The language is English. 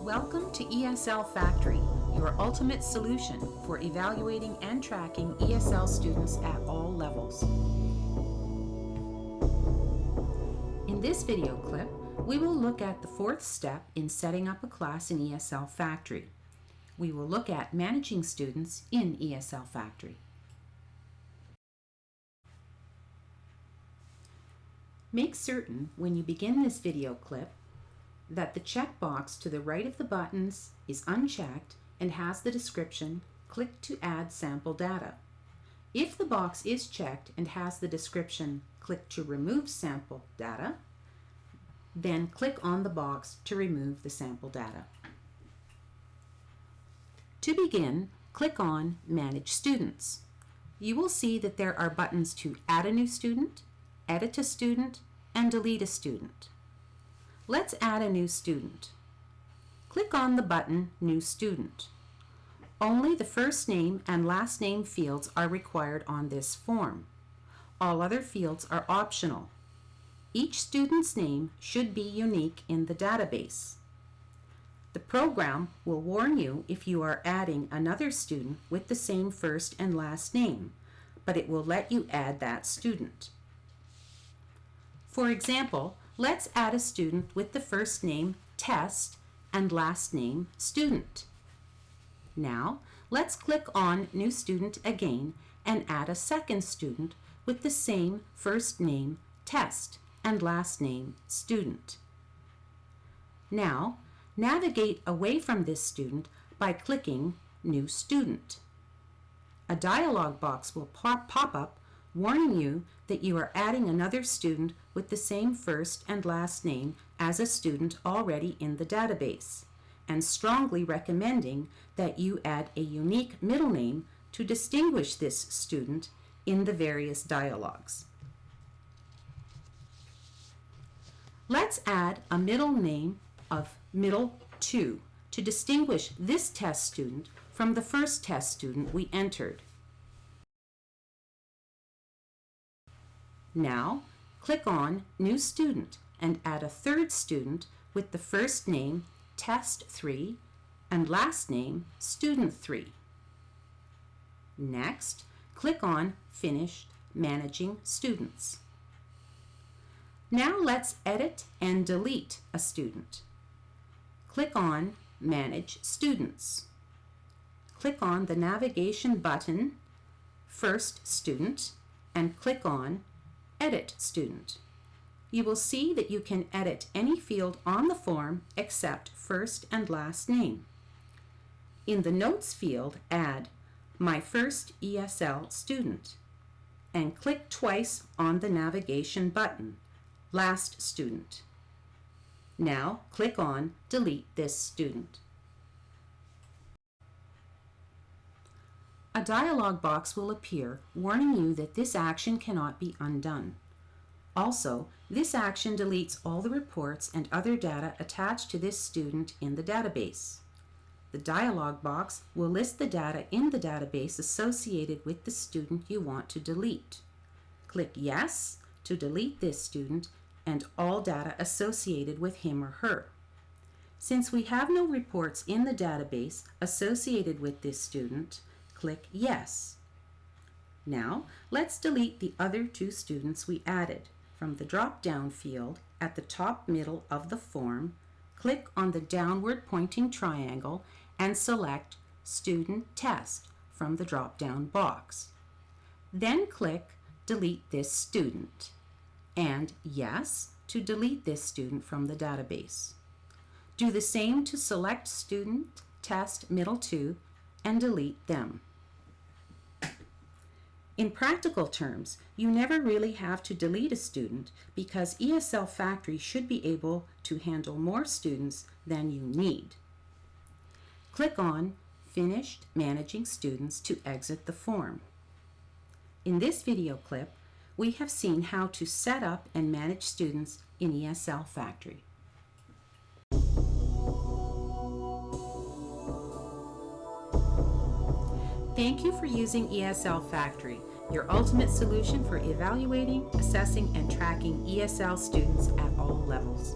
Welcome to ESL Factory, your ultimate solution for evaluating and tracking ESL students at all levels. In this video clip, we will look at the fourth step in setting up a class in ESL Factory. We will look at managing students in ESL Factory. Make certain when you begin this video clip that the checkbox to the right of the buttons is unchecked and has the description, "Click to add sample data." If the box is checked and has the description, "Click to remove sample data," then click on the box to remove the sample data. To begin, click on Manage Students. You will see that there are buttons to add a new student, edit a student, and delete a student. Let's add a new student. Click on the button New Student. Only the first name and last name fields are required on this form. All other fields are optional. Each student's name should be unique in the database. The program will warn you if you are adding another student with the same first and last name, but it will let you add that student. For example, let's add a student with the first name Test and last name Student. Now, let's click on New Student again and add a second student with the same first name Test and last name Student. Now, navigate away from this student by clicking New Student. A dialog box will pop up warning you that you are adding another student with the same first and last name as a student already in the database, and strongly recommending that you add a unique middle name to distinguish this student in the various dialogues. Let's add a middle name of Middle 2 to distinguish this test student from the first test student we entered. Now, click on New Student and add a third student with the first name Test 3 and last name Student 3. Next, click on Finish Managing Students. Now let's edit and delete a student. Click on Manage Students. Click on the navigation button First Student and click on Edit Student. You will see that you can edit any field on the form except first and last name. In the Notes field, add My First ESL Student and click twice on the navigation button Last Student. Now click on Delete this student. A dialog box will appear warning you that this action cannot be undone. Also, this action deletes all the reports and other data attached to this student in the database. The dialog box will list the data in the database associated with the student you want to delete. Click Yes to delete this student and all data associated with him or her. Since we have no reports in the database associated with this student, click Yes. Now, let's delete the other two students we added. From the drop-down field at the top middle of the form, click on the downward pointing triangle and select Student Test from the drop-down box. Then click Delete this student and Yes to delete this student from the database. Do the same to select Student Test Middle 2 and delete them. In practical terms, you never really have to delete a student because ESL Factory should be able to handle more students than you need. Click on Finished Managing Students to exit the form. In this video clip, we have seen how to set up and manage students in ESL Factory. Thank you for using ESL Factory, your ultimate solution for evaluating, assessing, and tracking ESL students at all levels.